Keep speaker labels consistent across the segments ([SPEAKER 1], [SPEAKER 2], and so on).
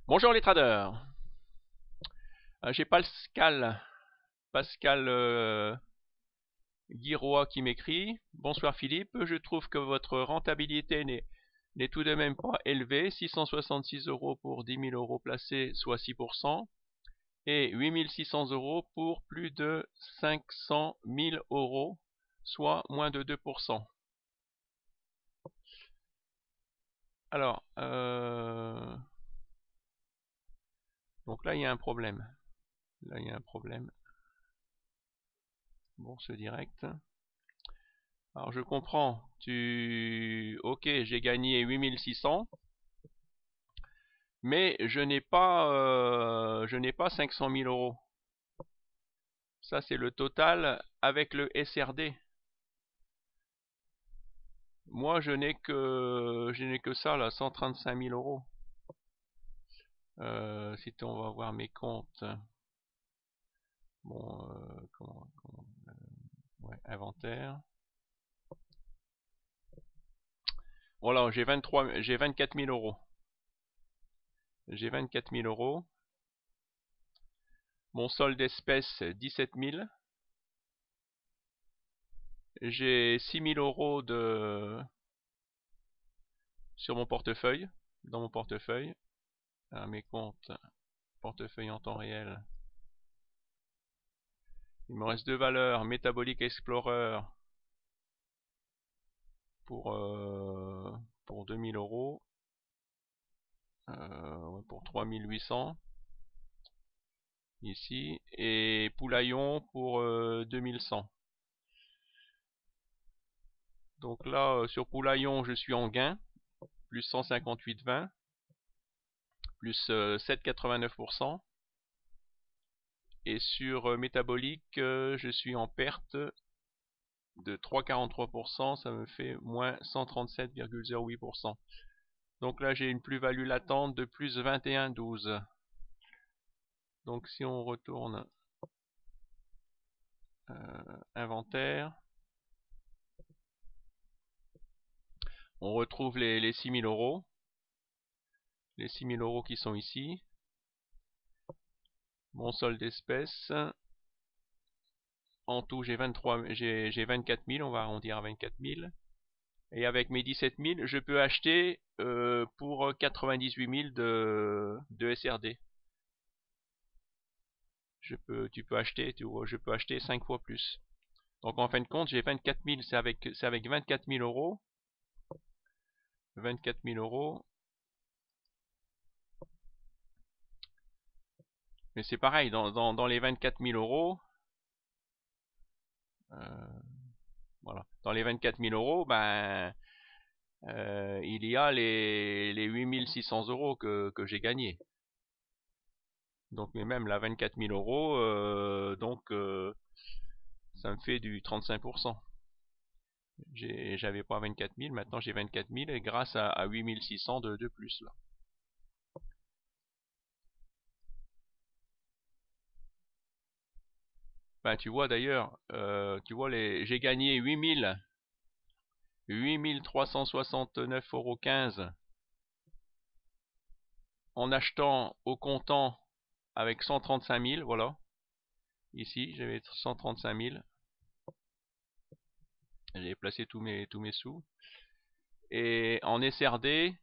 [SPEAKER 1] Bonjour les traders. J'ai Pascal Guiroy qui m'écrit. Bonsoir Philippe, je trouve que votre rentabilité n'est tout de même pas élevée. 666 euros pour 10 000 euros placés, soit 6%, et 8 600 euros pour plus de 500 000 euros, soit moins de 2%. Alors, donc là il y a un problème. Là il y a un problème. Bourse directe. Alors je comprends, ok, j'ai gagné 8600, mais je n'ai pas 500 000 euros. Ça c'est le total avec le SRD. Moi je n'ai que ça là, 135 000 euros. Si on va voir mes comptes, bon, ouais, inventaire. Voilà, j'ai 24 000 euros. J'ai 24 000 euros. Mon solde d'espèces 17 000. J'ai 6 000 euros sur mon portefeuille, dans mon portefeuille. Mes comptes, portefeuille en temps réel. Il me reste deux valeurs, Metabolic Explorer pour 2 000 euros, pour 3 800 ici, et Poulaillon pour 2 100. Donc là, sur Poulaillon, je suis en gain, plus 158,20, plus 7,89%. Et sur Métabolique, je suis en perte de 3,43%, ça me fait moins 137,08%. Donc là, j'ai une plus-value latente de plus 21,12. Donc si on retourne inventaire, on retrouve les 6 000 euros. Les 6 000 euros qui sont ici. Mon solde d'espèces. En tout, j'ai 24 000, on va arrondir à 24 000. Et avec mes 17 000, je peux acheter pour 98 000 de SRD. Tu peux acheter, je peux acheter 5 fois plus. Donc en fin de compte, j'ai 24 000, c'est avec 24 000 euros. 24 000 euros. Mais c'est pareil, dans les 24 000 euros, voilà. Dans les 24 000 euros, ben, il y a les 8 600 euros que j'ai gagnés. Donc, mais même la 24 000 euros, ça me fait du 35%. J'avais pas 24 000, maintenant j'ai 24 000 et grâce à 8 600 de plus là. Ben, tu vois d'ailleurs, j'ai gagné 8 369,15 € en achetant au comptant avec 135 000, voilà. Ici, j'avais 135 000. J'ai placé tous mes sous. Et en SRD,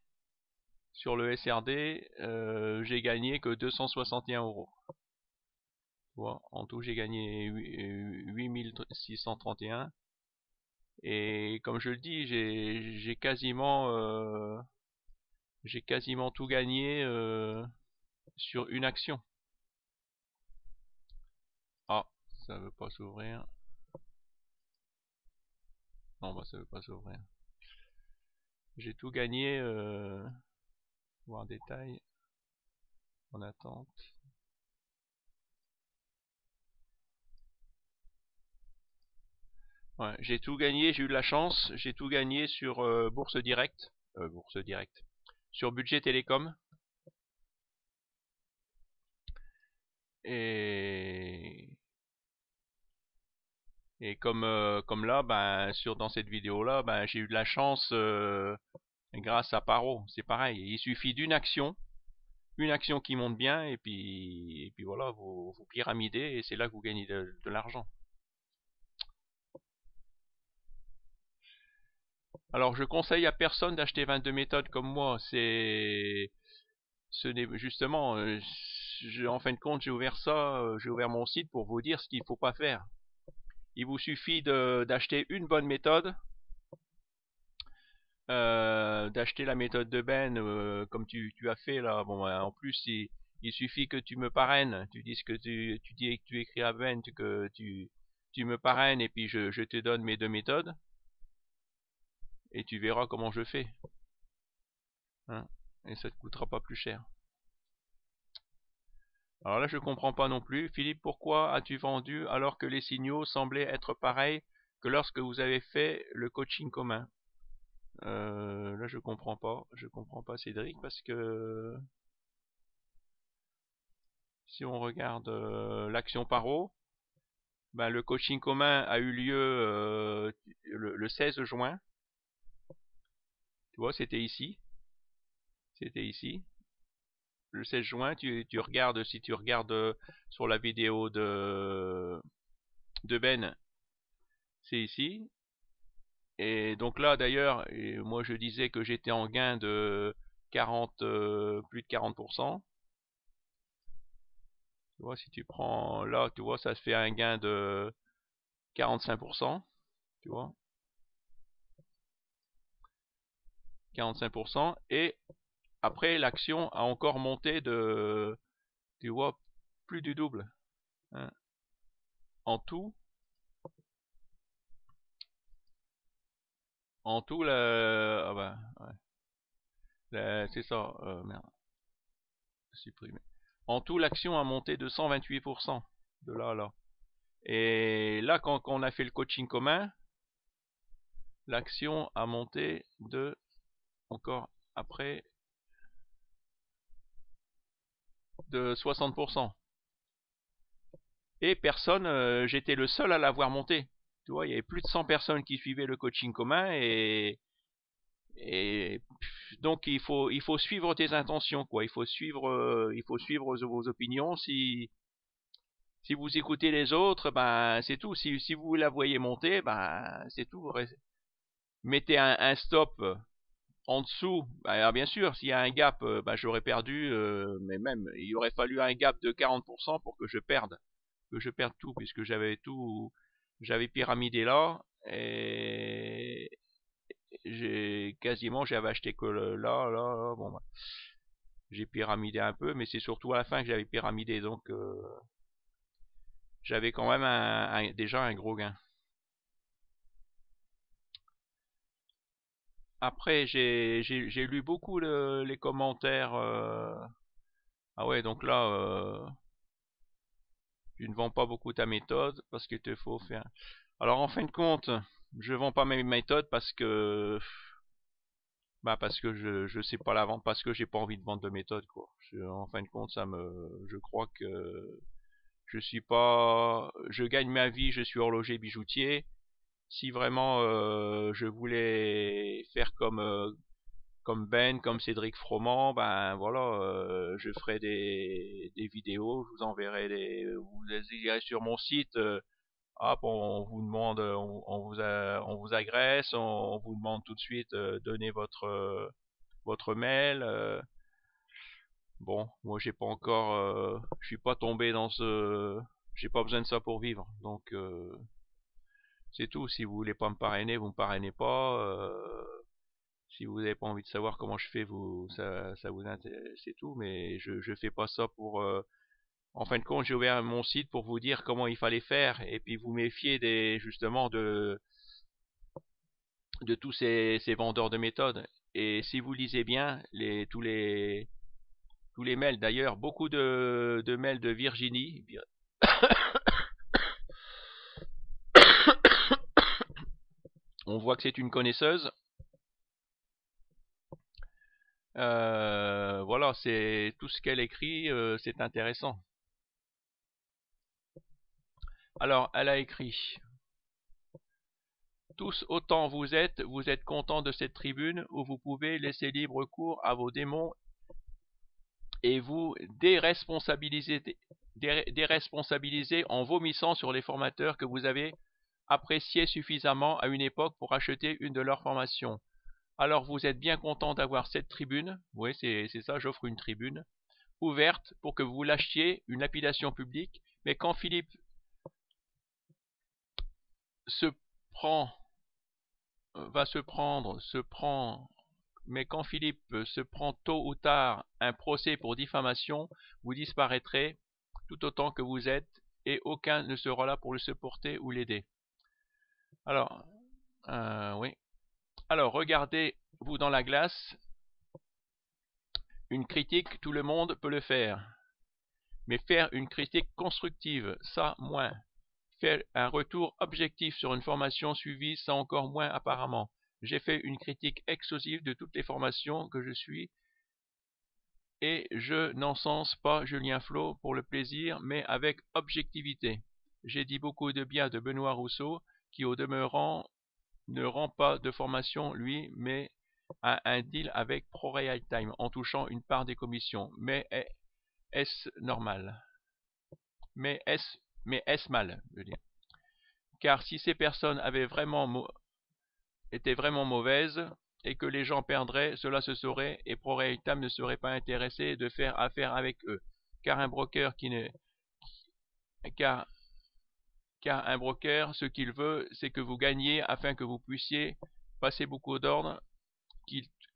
[SPEAKER 1] sur le SRD, j'ai gagné que 261 euros. Voilà. En tout, j'ai gagné 8 631. Et comme je le dis, j'ai quasiment tout gagné sur une action. Ah, ça veut pas s'ouvrir. Non, bah ça veut pas s'ouvrir. J'ai tout gagné, voir détail, en attente. Ouais, j'ai tout gagné, j'ai eu de la chance, j'ai tout gagné sur Bourse Direct, sur Budget Télécom. Et, et comme là, ben, dans cette vidéo-là, ben, j'ai eu de la chance grâce à Paro. C'est pareil, il suffit d'une action une action qui monte bien, et puis voilà, vous pyramidez, et c'est là que vous gagnez de l'argent. Alors je conseille à personne d'acheter 22 méthodes comme moi. Ce n'est justement, en fin de compte, j'ai ouvert mon site pour vous dire ce qu'il ne faut pas faire. Il vous suffit d'acheter une bonne méthode, d'acheter la méthode de Ben comme tu as fait là. Bon, en plus, il suffit que tu me parraines. Tu dis que tu dis que tu écris à Ben que tu me parraines, et puis je te donne mes deux méthodes, et tu verras comment je fais. Hein, et ça te coûtera pas plus cher. Alors là, je comprends pas non plus. Philippe, pourquoi as-tu vendu alors que les signaux semblaient être pareils que lorsque vous avez fait le coaching commun? Là, je comprends pas. Je comprends pas, Cédric, parce que si on regarde l'action paro, ben, le coaching commun a eu lieu le 16 juin. Tu vois, c'était ici. C'était ici. Le 16 juin, tu regardes, si tu regardes sur la vidéo de Ben, c'est ici. Et donc là, d'ailleurs, moi je disais que j'étais en gain de 40, plus de 40%. Tu vois, si tu prends là, tu vois, ça se fait un gain de 45%. Tu vois, 45%. Et après, l'action a encore monté tu vois, plus du double. Hein. En tout, ah bah, ouais. C'est ça, merde, supprimé. En tout, l'action a monté de 128% de là à là. Et là, quand on a fait le coaching commun, l'action a monté de, encore après, de 60%. Et personne, j'étais le seul à l'avoir monté. Tu vois, il y avait plus de 100 personnes qui suivaient le coaching commun, et donc il faut suivre tes intentions, quoi. Il faut suivre vos opinions. Si vous écoutez les autres, ben c'est tout. Si vous la voyez monter, ben c'est tout. Mettez un stop en dessous. Ben, alors bien sûr, s'il y a un gap, ben j'aurais perdu, mais même il aurait fallu un gap de 40% pour que je perde tout, puisque j'avais pyramidé là, et j'avais acheté que là. Bon, ben, j'ai pyramidé un peu, mais c'est surtout à la fin que j'avais pyramidé, donc j'avais quand même déjà un gros gain. Après, j'ai lu beaucoup les commentaires. Ah ouais, donc là, tu ne vends pas beaucoup ta méthode parce qu'il te faut faire. Alors en fin de compte, je vends pas mes méthodes parce que je sais pas la vendre, parce que j'ai pas envie de vendre de méthode, quoi. En fin de compte, je crois que je gagne ma vie, je suis horloger bijoutier. Si vraiment je voulais faire comme Ben, comme Cédric Froment, ben voilà, je ferai des vidéos, je vous enverrai vous irez sur mon site, hop, on vous demande, on vous agresse, on vous demande tout de suite, donnez votre mail. Bon, moi j'ai pas encore, je suis pas tombé j'ai pas besoin de ça pour vivre, donc c'est tout. Si vous voulez pas me parrainer, vous me parrainez pas. Si vous n'avez pas envie de savoir comment je fais, ça vous intéresse, c'est tout. Mais je fais pas ça pour. En fin de compte, j'ai ouvert mon site pour vous dire comment il fallait faire, et puis vous méfier justement de tous ces vendeurs de méthodes. Et si vous lisez bien tous les mails, d'ailleurs, beaucoup de mails de Virginie. On voit que c'est une connaisseuse. Voilà, c'est tout ce qu'elle écrit, c'est intéressant. Alors, elle a écrit: tous autant vous êtes contents de cette tribune où vous pouvez laisser libre cours à vos démons et vous déresponsabilisez en vomissant sur les formateurs que vous avez appréciés suffisamment à une époque pour acheter une de leurs formations. Alors vous êtes bien content d'avoir cette tribune, oui c'est ça, j'offre une tribune, ouverte pour que vous lâchiez une lapidation publique, mais quand Philippe mais quand Philippe se prend tôt ou tard un procès pour diffamation, vous disparaîtrez tout autant que vous êtes et aucun ne sera là pour le supporter ou l'aider. Alors, oui. Alors, regardez-vous dans la glace. Une critique, tout le monde peut le faire. Mais faire une critique constructive, ça, moins. Faire un retour objectif sur une formation suivie, ça encore moins apparemment. J'ai fait une critique exhaustive de toutes les formations que je suis et je n'encense pas Julien Flot pour le plaisir, mais avec objectivité. J'ai dit beaucoup de bien de Benoît Rousseau, qui au demeurant ne rend pas de formation lui, mais a un deal avec ProRealTime en touchant une part des commissions. Mais est-ce normal? Mais est-ce mal, je veux dire? Car si ces personnes étaient vraiment mauvaises et que les gens perdraient, cela se saurait et ProRealTime ne serait pas intéressé de faire affaire avec eux. Car un broker ce qu'il veut, c'est que vous gagniez afin que vous puissiez passer beaucoup d'ordres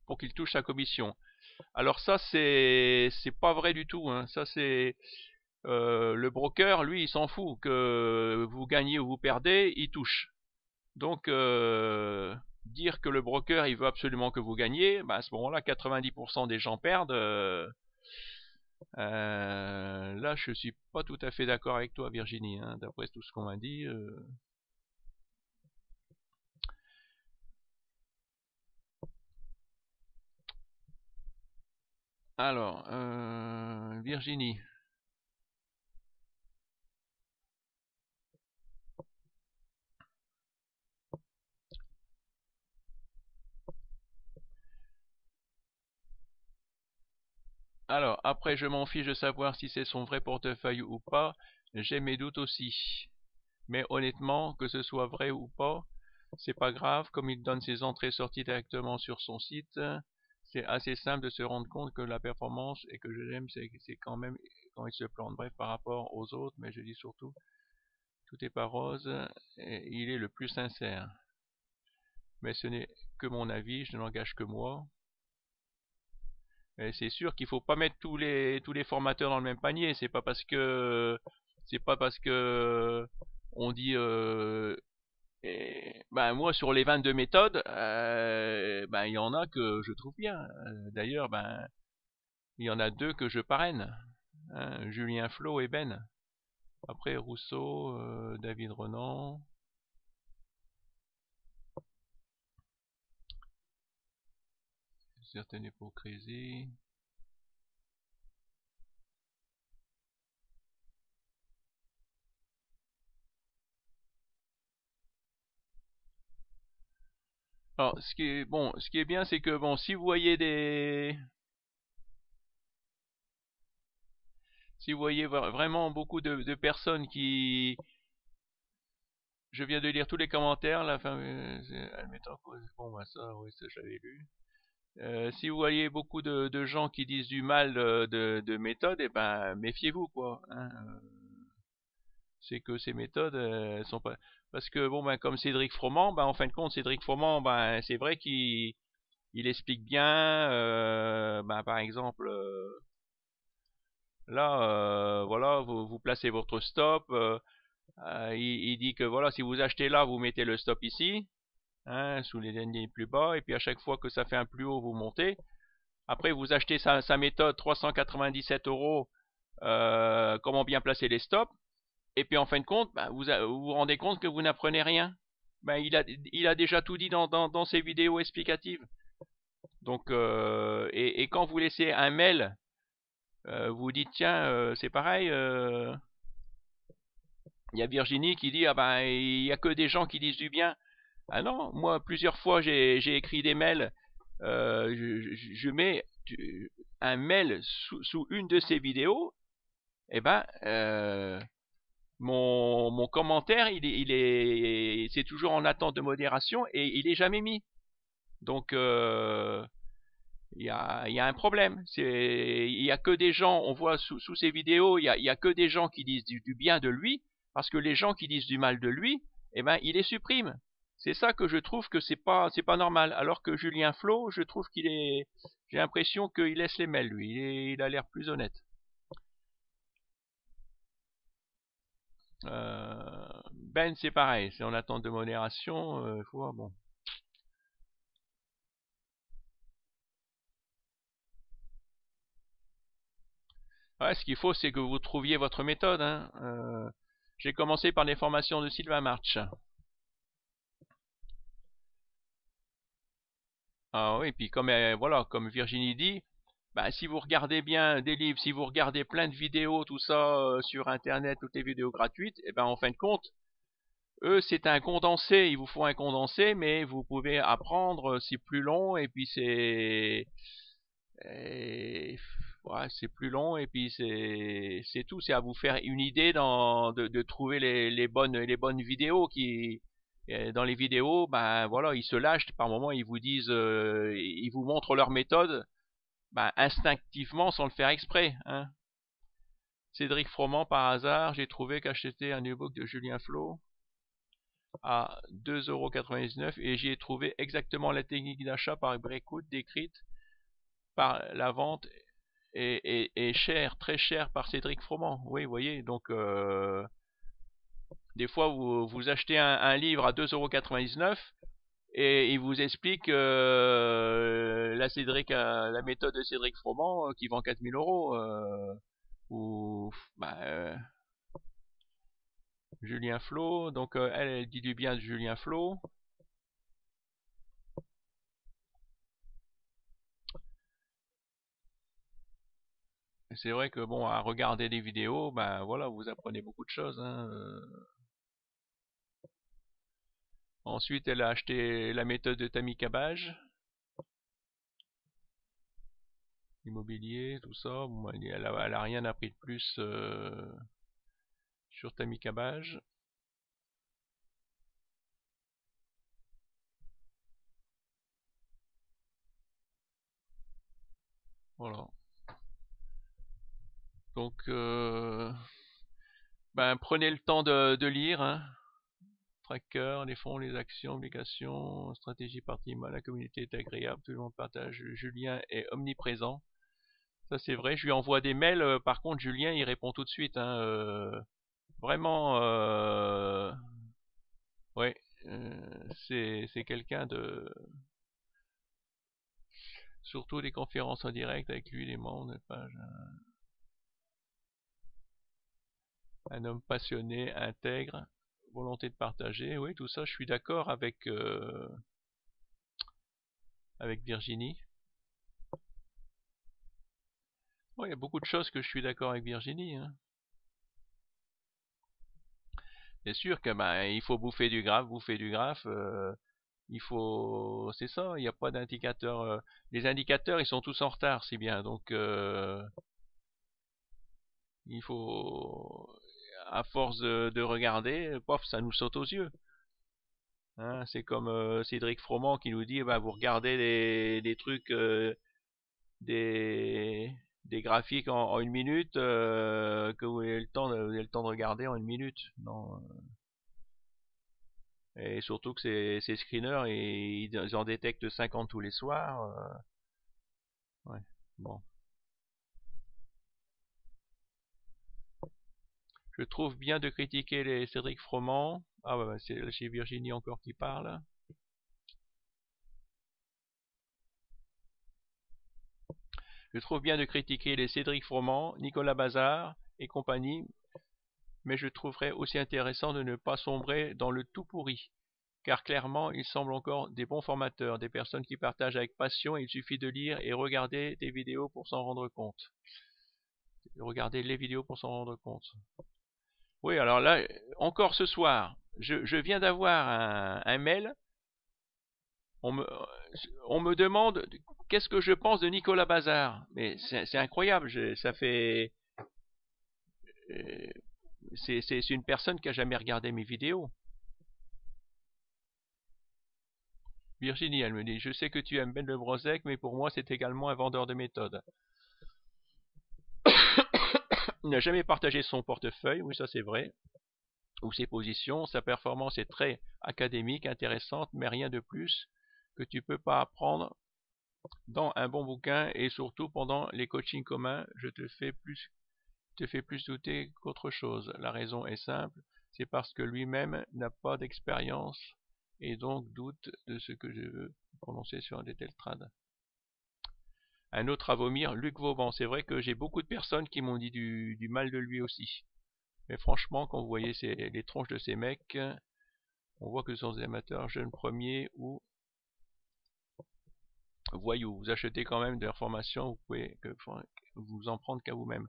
[SPEAKER 1] pour qu'il touche sa commission. Alors ça, c'est pas vrai du tout, hein. Ça, c'est le broker, lui, il s'en fout que vous gagnez ou vous perdez, il touche. Donc, dire que le broker, il veut absolument que vous gagnez, bah, à ce moment-là, 90% des gens perdent. Là, je suis pas tout à fait d'accord avec toi, Virginie, hein, d'après tout ce qu'on m'a dit. Alors, Virginie. Alors, après, je m'en fiche de savoir si c'est son vrai portefeuille ou pas. J'ai mes doutes aussi. Mais honnêtement, que ce soit vrai ou pas, c'est pas grave. Comme il donne ses entrées-sorties directement sur son site, c'est assez simple de se rendre compte que la performance et que je l'aime, c'est quand même quand il se plante. Bref, par rapport aux autres, mais je dis surtout, tout est pas rose. Et il est le plus sincère. Mais ce n'est que mon avis, je n'engage que moi. C'est sûr qu'il faut pas mettre tous les formateurs dans le même panier. C'est pas parce que on dit ben moi sur les 22 méthodes, ben il y en a que je trouve bien. D'ailleurs, ben il y en a deux que je parraine, hein, Julien Flot et Ben. Après Rousseau, David Renan. Certaine hypocrisie. Alors, ce qui est bien, c'est que bon, si vous voyez vraiment beaucoup de personnes qui, je viens de lire tous les commentaires, la fin, admettant que bon, bah ça, oui, ça j'avais lu. Si vous voyez beaucoup de gens qui disent du mal de méthodes, eh ben méfiez-vous quoi, hein. C'est que ces méthodes elles sont pas, parce que bon ben comme Cédric Froment, ben en fin de compte Cédric Froment, ben c'est vrai qu'il explique bien, ben par exemple là voilà vous placez votre stop, il dit que voilà si vous achetez là vous mettez le stop ici, hein, sous les derniers plus bas, et puis à chaque fois que ça fait un plus haut vous montez. Après, vous achetez sa méthode 397 €, comment bien placer les stops. Et puis en fin de compte, bah, vous rendez compte que vous n'apprenez rien. Bah, il a déjà tout dit dans ses vidéos explicatives. Donc, et quand vous laissez un mail, vous dites tiens, c'est pareil. Il y a Virginie qui dit ah ben il y a que des gens qui disent du bien. Ah non, moi plusieurs fois j'ai écrit des mails. Je mets un mail sous une de ces vidéos, eh ben, mon commentaire, c'est toujours en attente de modération et il est jamais mis. Donc, il y a un problème. Il y a que des gens, on voit sous ces vidéos, il y a que des gens qui disent du bien de lui, parce que les gens qui disent du mal de lui, eh ben, il les supprime. C'est ça que je trouve que c'est pas normal. Alors que Julien Flo, je trouve j'ai l'impression qu'il laisse les mails, lui. Il a l'air plus honnête. Ben, c'est pareil. C'est en attente de modération. Faut voir, bon. Ouais, ce qu'il faut, c'est que vous trouviez votre méthode. Hein. J'ai commencé par les formations de Sylvain March. Ah oui, puis comme voilà, comme Virginie dit, bah, si vous regardez bien des livres, si vous regardez plein de vidéos, tout ça sur Internet, toutes les vidéos gratuites, et ben en fin de compte, eux c'est un condensé, ils vous font un condensé, mais vous pouvez apprendre, c'est plus long et puis ouais, c'est plus long et puis c'est tout, c'est à vous faire une idée de trouver les bonnes vidéos qui dans les vidéos, ben voilà, ils se lâchent par moment, ils vous disent, ils vous montrent leur méthode, ben, instinctivement sans le faire exprès. Hein. Cédric Froment, par hasard, j'ai trouvé qu'acheter un e-book de Julien Flo à 2,99 € et j'y ai trouvé exactement la technique d'achat par Breakout décrite par la vente et cher, très cher par Cédric Froment. Oui, vous voyez, donc des fois vous achetez un livre à 2,99 € et il vous explique la méthode de Cédric Froment qui vend 4 000 €. Ou bah, Julien Flo, donc elle dit du bien de Julien Flo. C'est vrai que bon, à regarder des vidéos, ben voilà, vous apprenez beaucoup de choses. Hein. Ensuite, elle a acheté la méthode de Tammy Cabage, immobilier, tout ça. Bon, elle a rien appris de plus sur Tammy Cabage. Voilà. Donc, ben prenez le temps de lire. Hein. Tracker, les fonds, les actions, obligations, stratégie partie, la communauté est agréable, tout le monde partage. Julien est omniprésent. Ça c'est vrai, je lui envoie des mails, par contre Julien il répond tout de suite. Hein, vraiment, ouais, c'est quelqu'un de... Surtout les conférences en direct avec lui, les membres de page. Un homme passionné, intègre, volonté de partager. Oui, tout ça, je suis d'accord avec Virginie. Ouais, il y a beaucoup de choses que je suis d'accord avec Virginie. Hein. C'est sûr que il faut bouffer du graphe. Il faut, c'est ça. Il n'y a pas d'indicateur. Les indicateurs, ils sont tous en retard, c'est bien. Donc, il faut, à force de regarder, pof, ça nous saute aux yeux. Hein, c'est comme Cédric Froment qui nous dit, bah, vous regardez des trucs, des graphiques en une minute, que vous avez vous avez le temps de regarder en une minute. Non. Et surtout que ces screeners, ils en détectent 50 tous les soirs. Ouais, bon. Je trouve bien de critiquer les Cédric Froment. Ah ouais, c'est chez Virginie encore qui parle. Je trouve bien de critiquer les Cédric Froment, Nicolas Bazard et compagnie, mais je trouverais aussi intéressant de ne pas sombrer dans le tout pourri. Car clairement, ils semblent encore des bons formateurs, des personnes qui partagent avec passion, il suffit de lire et regarder des vidéos pour s'en rendre compte. Regardez les vidéos pour s'en rendre compte. Oui, alors là, encore ce soir, je viens d'avoir un mail. On me demande qu'est-ce que je pense de Nicolas Bazard? Mais c'est incroyable, ça fait... c'est une personne qui a jamais regardé mes vidéos. Virginie, elle me dit, je sais que tu aimes Ben Le Brozec, mais pour moi c'est également un vendeur de méthode. Il n'a jamais partagé son portefeuille, oui ça c'est vrai, ou ses positions, sa performance est très académique, intéressante, mais rien de plus que tu peux pas apprendre dans un bon bouquin, et surtout pendant les coachings communs, je te fais plus douter qu'autre chose. La raison est simple, c'est parce que lui-même n'a pas d'expérience et donc doute de ce que je veux prononcer sur un des tels trades. Un autre à vomir, Luc Vauban. C'est vrai que j'ai beaucoup de personnes qui m'ont dit du mal de lui aussi. Mais franchement, quand vous voyez les tronches de ces mecs, on voit que ce sont des amateurs jeunes premiers ou voyous. Vous achetez quand même de l'information, vous pouvez vous en prendre qu'à vous-même.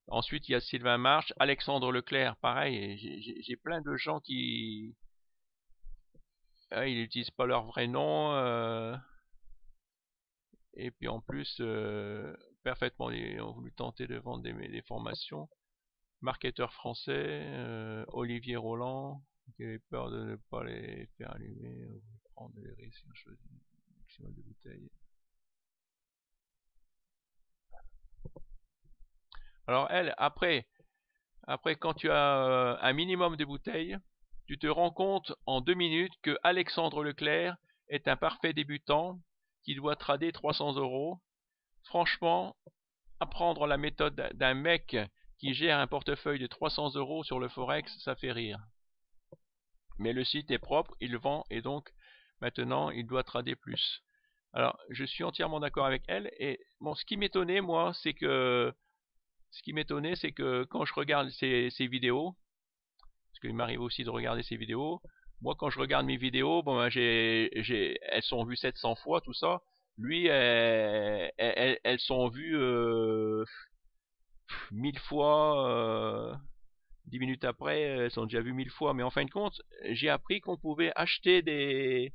[SPEAKER 1] Ensuite, il y a Sylvain Marche, Alexandre Leclerc, pareil. J'ai plein de gens qui... ils n'utilisent pas leur vrai nom. Et puis en plus, parfaitement, ils ont voulu tenter de vendre des formations. Marketeur français, Olivier Roland, qui avait peur de ne pas les faire allumer, prendre des risques, choisir un maximum de bouteilles. Alors elle, après quand tu as un minimum de bouteilles, tu te rends compte en 2 minutes que Alexandre Leclerc est un parfait débutant qui doit trader 300 €. Franchement, apprendre la méthode d'un mec qui gère un portefeuille de 300 € sur le Forex, ça fait rire. Mais le site est propre, il vend et donc maintenant il doit trader plus. Alors je suis entièrement d'accord avec elle et bon, ce qui m'étonnait moi, c'est que quand je regarde ses vidéos, parce qu'il m'arrive aussi de regarder ses vidéos, moi quand je regarde mes vidéos, bon ben, elles sont vues 700 fois tout ça. Lui, elles sont vues 1000 fois. 10 minutes après, elles sont déjà vues 1000 fois. Mais en fin de compte, j'ai appris qu'on pouvait acheter des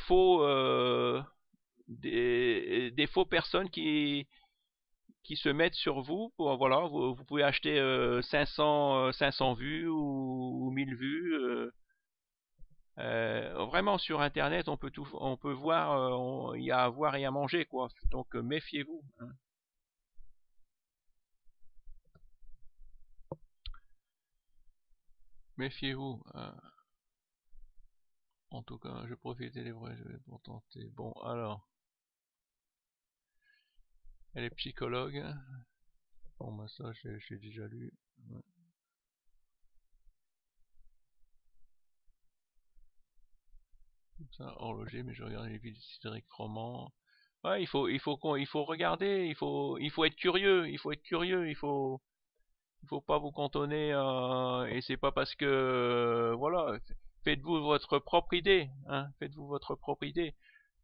[SPEAKER 1] faux des faux personnes qui se mettent sur vous. Voilà, vous pouvez acheter 500 vues ou 1000 vues. Vraiment sur Internet, on peut voir, il y a à voir et à manger quoi. Donc méfiez-vous. Hein. Méfiez-vous. En tout cas, je profite des vrais jeux pour tenter. Bon, alors, elle est psychologue. Bon, bah ça, j'ai déjà lu. Ouais. Ça, horloger, mais je regarde les vidéos de Cédric Froment. Ouais, il faut regarder, il faut être curieux, il faut pas vous cantonner, et c'est pas parce que, voilà, faites-vous votre propre idée, hein, faites-vous votre propre idée.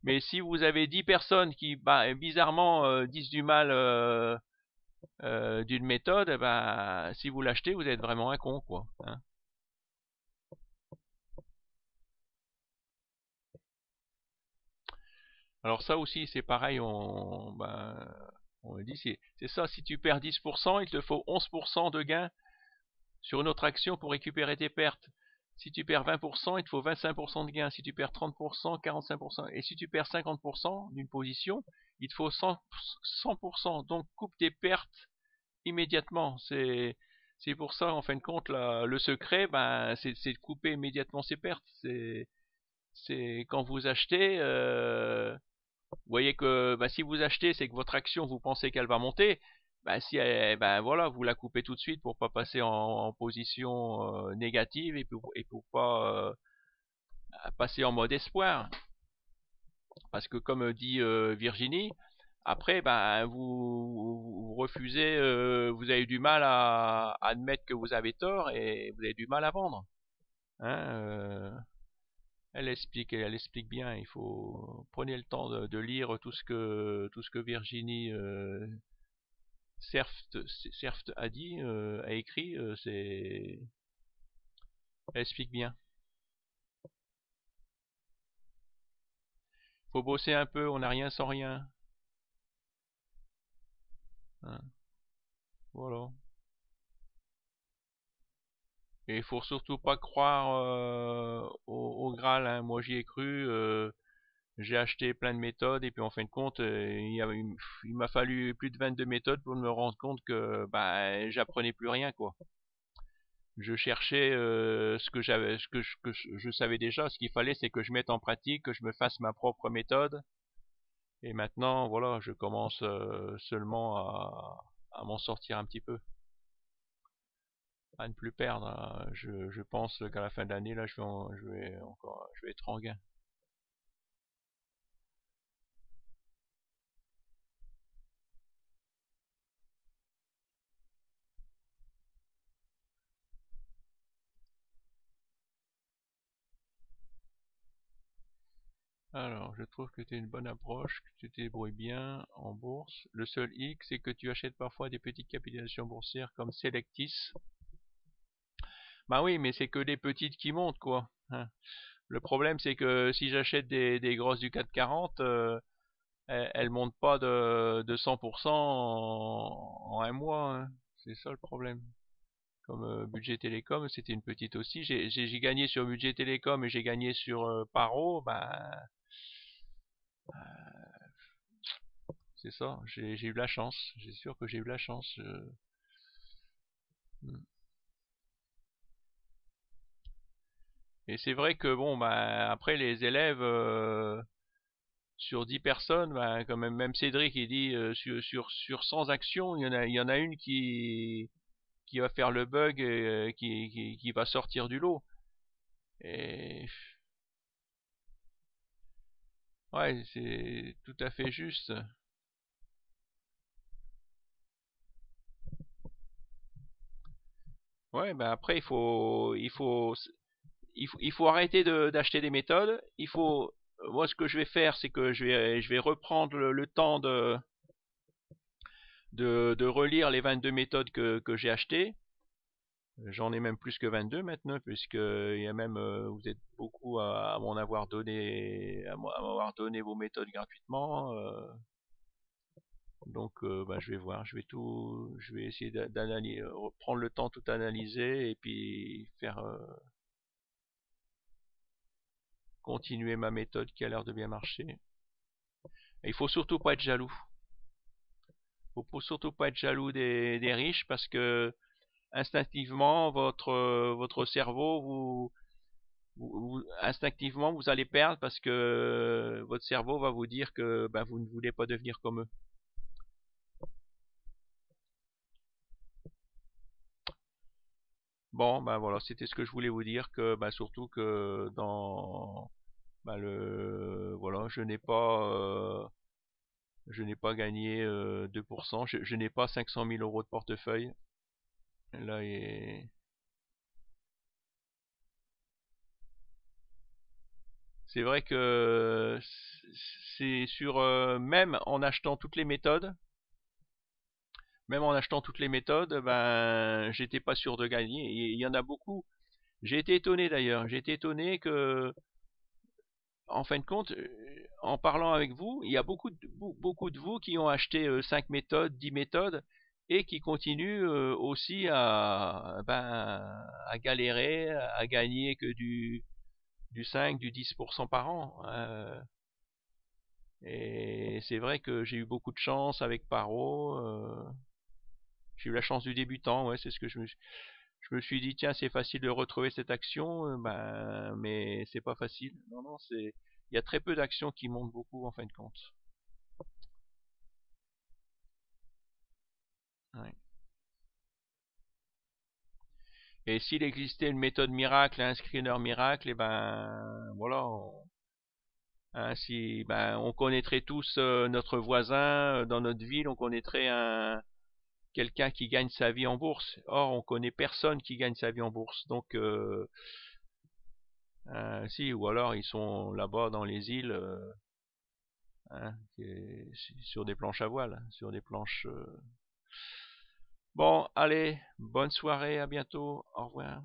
[SPEAKER 1] Mais si vous avez 10 personnes qui, bah, bizarrement, disent du mal, d'une méthode, bah, si vous l'achetez, vous êtes vraiment un con, quoi. Hein. Alors ça aussi, c'est pareil, on dit, c'est ça, si tu perds 10%, il te faut 11% de gain sur une autre action pour récupérer tes pertes. Si tu perds 20%, il te faut 25% de gain. Si tu perds 30%, 45%. Et si tu perds 50% d'une position, il te faut 100%. Donc coupe tes pertes immédiatement. C'est pour ça, en fin de compte, le secret, ben, c'est de couper immédiatement ses pertes. C'est quand vous achetez, vous voyez que bah, si vous achetez, c'est que votre action, vous pensez qu'elle va monter. Bah, si bah, voilà, vous la coupez tout de suite pour pas passer en position négative et pour pas passer en mode espoir. Parce que comme dit Virginie, après, bah, vous refusez, vous avez du mal à admettre que vous avez tort et vous avez du mal à vendre. Hein, elle explique bien. Il faut prenez le temps de lire tout ce que Virginie Cerft a dit, a écrit. Elle explique bien. Faut bosser un peu, on n'a rien sans rien. Hein, voilà. Et il faut surtout pas croire au Graal, hein. Moi j'y ai cru, j'ai acheté plein de méthodes et puis en fin de compte, il m'a fallu plus de 22 méthodes pour me rendre compte que bah j'apprenais plus rien quoi. Je cherchais ce que j'avais, que je savais déjà. Ce qu'il fallait, c'est que je mette en pratique, que je me fasse ma propre méthode. Et maintenant, voilà, je commence seulement à m'en sortir un petit peu, à ne plus perdre, hein. Je pense qu'à la fin de l'année, là, je vais être en gain. Alors, je trouve que tu as une bonne approche, que tu te débrouilles bien en bourse. Le seul hic, c'est que tu achètes parfois des petites capitalisations boursières comme Selectis. Bah oui, mais c'est que des petites qui montent, quoi, hein. Le problème, c'est que si j'achète des grosses du 440, elles montent pas de 100% en un mois, hein. C'est ça le problème. Comme Budget Télécom, c'était une petite aussi. J'ai gagné sur Budget Télécom et j'ai gagné sur Paro. Ben, c'est ça. J'ai eu la chance. J'ai sûr que j'ai eu la chance. Hmm. Et c'est vrai que bon, ben, après les élèves, sur 10 personnes, ben, quand même Cédric, il dit sur 100 actions, il y en a une qui va faire le bug et qui va sortir du lot. Et ouais, c'est tout à fait juste. Ouais, ben après il faut arrêter d'acheter des méthodes. Moi ce que je vais faire, c'est que je vais reprendre le temps de relire les 22 méthodes que j'ai achetées. J'en ai même plus que 22 maintenant, puisque il y a même, vous êtes beaucoup à m'en avoir donné, à m'avoir donné vos méthodes gratuitement. Donc, bah, je vais voir, je vais essayer d'analyser, prendre le temps tout analyser et puis faire continuer ma méthode qui a l'air de bien marcher. Et il faut surtout pas être jaloux. Faut surtout pas être jaloux des riches parce que instinctivement votre cerveau instinctivement vous allez perdre parce que votre cerveau va vous dire que ben, vous ne voulez pas devenir comme eux. Bon, ben voilà, c'était ce que je voulais vous dire que ben, surtout que dans ben, le voilà, je n'ai pas gagné 2%, je n'ai pas 500 000 euros de portefeuille. Là, c'est vrai que c'est sur même en achetant toutes les méthodes, ben j'étais pas sûr de gagner. Il y en a beaucoup. J'ai été étonné d'ailleurs. J'ai été étonné que, en fin de compte, en parlant avec vous, il y a beaucoup de vous qui ont acheté 5 méthodes, 10 méthodes et qui continuent aussi à galérer, à gagner que du 5, du 10% par an. Et c'est vrai que j'ai eu beaucoup de chance avec Paro. J'ai eu la chance du débutant, ouais, c'est ce que je me suis dit, tiens, c'est facile de retrouver cette action, ben, mais c'est pas facile. Non, non, il y a très peu d'actions qui montent beaucoup en fin de compte. Ouais. Et s'il existait une méthode miracle, un screener miracle, et ben, voilà, hein, si, ben, on connaîtrait tous notre voisin dans notre ville, on connaîtrait quelqu'un qui gagne sa vie en bourse. Or, on connaît personne qui gagne sa vie en bourse. Donc, si, ou alors ils sont là-bas dans les îles, hein, sur des planches à voile, sur des planches. Bon, allez, bonne soirée, à bientôt, au revoir.